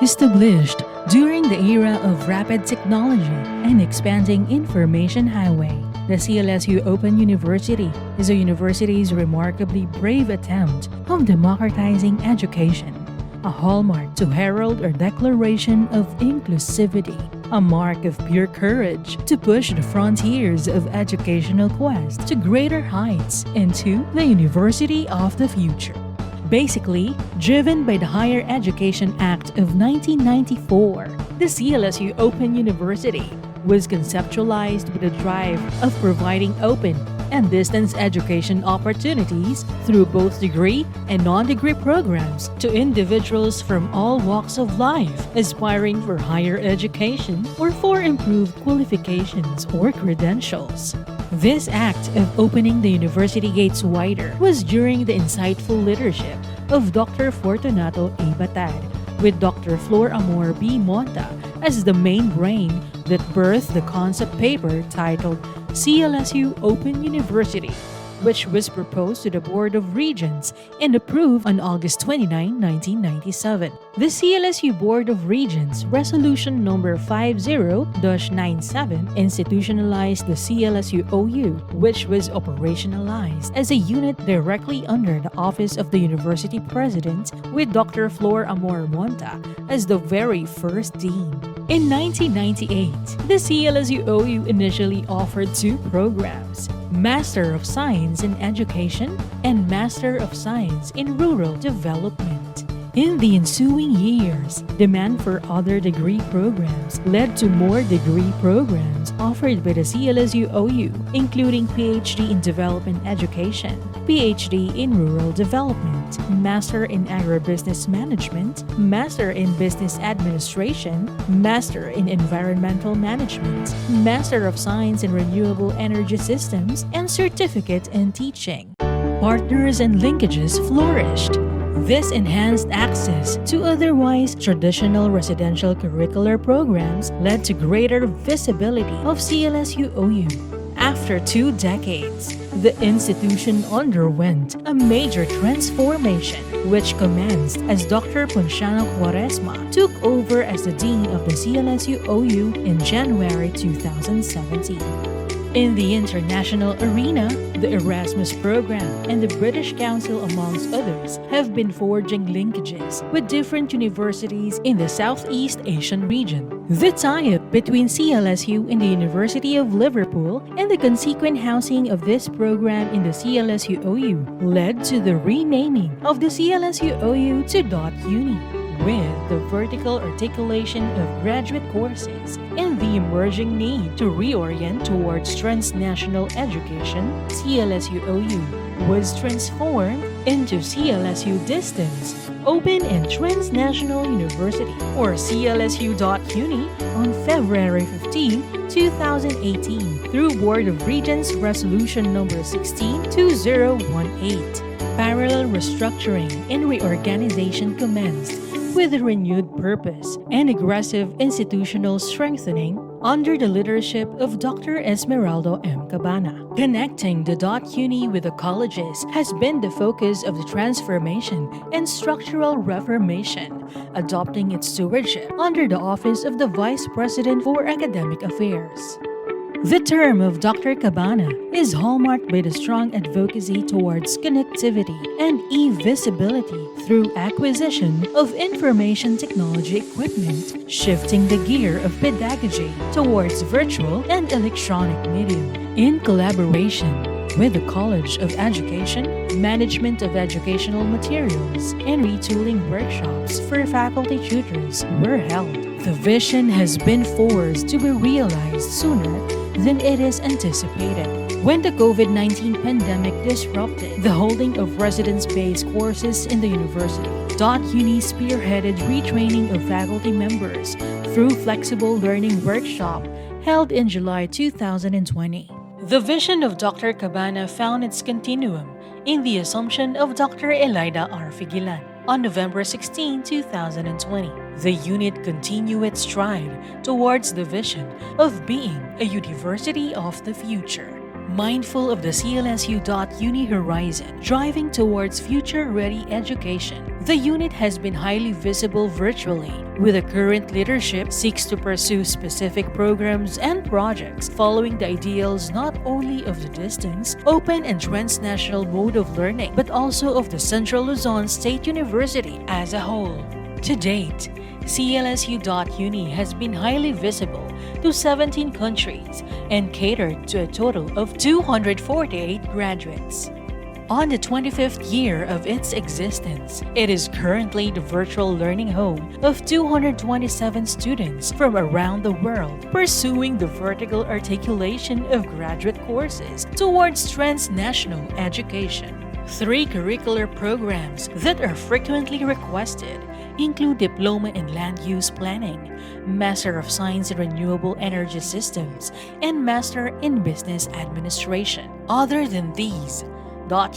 Established during the era of rapid technology and expanding information highway, the CLSU Open University is a university's remarkably brave attempt of democratizing education, a hallmark to herald a declaration of inclusivity, a mark of pure courage to push the frontiers of educational quest to greater heights into the university of the future. Basically, driven by the Higher Education Act of 1994, the CLSU Open University was conceptualized with a drive of providing open and distance education opportunities through both degree and non-degree programs to individuals from all walks of life aspiring for higher education or for improved qualifications or credentials. This act of opening the university gates wider was during the insightful leadership of Dr. Fortunato A. Batad, with Dr. Flor Amor B. Monta as the main brain that birthed the concept paper titled CLSU Open University, which was proposed to the Board of Regents and approved on August 29, 1997. The CLSU Board of Regents Resolution Number 50-97 institutionalized the CLSU OU, which was operationalized as a unit directly under the Office of the University President, with Dr. Flor Amor Monta as the very first dean. In 1998, the CLSU OU initially offered two programs: Master of Science in Education and Master of Science in Rural Development. In the ensuing years, demand for other degree programs led to more degree programs offered by the CLSU OU, including PhD in Development Education, PhD in Rural Development, Master in Agribusiness Management, Master in Business Administration, Master in Environmental Management, Master of Science in Renewable Energy Systems, and Certificate in Teaching. Partners and linkages flourished. This enhanced access to otherwise traditional residential curricular programs led to greater visibility of CLSU OU. After 2 decades, the institution underwent a major transformation, which commenced as Dr. Ponciano Quaresma took over as the Dean of the CLSU OU in January 2017. In the international arena, the Erasmus program and the British Council, amongst others, have been forging linkages with different universities in the Southeast Asian region. The tie-up between CLSU and the University of Liverpool and the consequent housing of this program in the CLSU OU led to the renaming of the CLSU OU to .uni. With the vertical articulation of graduate courses and the emerging need to reorient towards transnational education, CLSU OU was transformed into CLSU Distance, Open and Transnational University, or CLSU.Uni, on February 15, 2018 through Board of Regents Resolution Number 16-2018. Parallel restructuring and reorganization commenced with a renewed purpose and aggressive institutional strengthening under the leadership of Dr. Esmeraldo M. Cabana. Connecting the .Uni with the colleges has been the focus of the transformation and structural reformation, adopting its stewardship under the Office of the Vice President for Academic Affairs. The term of Dr. Cabana is hallmarked by the strong advocacy towards connectivity and e-visibility through acquisition of information technology equipment, shifting the gear of pedagogy towards virtual and electronic medium. In collaboration with the College of Education, Management of Educational Materials, and retooling workshops for faculty tutors were held. The vision has been forced to be realized sooner than it is anticipated. When the COVID-19 pandemic disrupted the holding of residence-based courses in the university, .Uni spearheaded retraining of faculty members through flexible learning workshop held in July 2020. The vision of Dr. Cabana found its continuum in the assumption of Dr. Elida R. Figilan on November 16, 2020. The unit continued its stride towards the vision of being a university of the future. Mindful of the CLSU.Uni horizon, driving towards future-ready education, the unit has been highly visible virtually, with the current leadership seeks to pursue specific programs and projects following the ideals not only of the distance, open and transnational mode of learning, but also of the Central Luzon State University as a whole. To date, CLSU.Uni has been highly visible to 17 countries and catered to a total of 248 graduates. On the 25th year of its existence, it is currently the virtual learning home of 227 students from around the world, pursuing the vertical articulation of graduate courses towards transnational education. 3 curricular programs that are frequently requested include Diploma in Land Use Planning, Master of Science in Renewable Energy Systems, and Master in Business Administration. Other than these,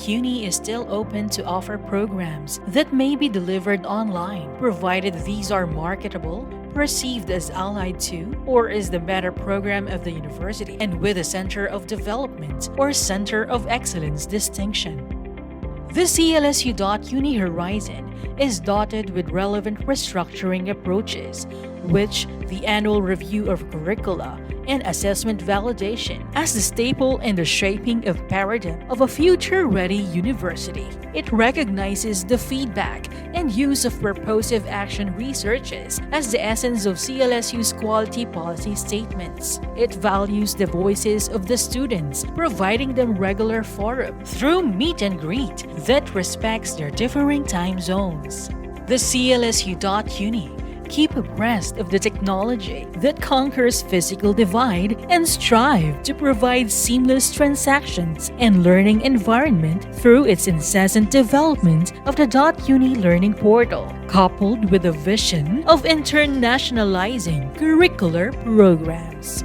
.Uni is still open to offer programs that may be delivered online, provided these are marketable, perceived as allied to, or is the meta program of the university, and with a Center of Development or Center of Excellence distinction. The CLSU.Uni horizon is dotted with relevant restructuring approaches, which the annual review of curricula and assessment validation as the staple in the shaping of paradigm of a future-ready university. It recognizes the feedback and use of purposive action researches as the essence of CLSU's quality policy statements. It values the voices of the students, providing them regular forum through meet and greet that respects their differing time zones. The CLSU.Uni keep abreast of the technology that conquers physical divide and strive to provide seamless transactions and learning environment through its incessant development of the .Uni learning portal, coupled with a vision of internationalizing curricular programs.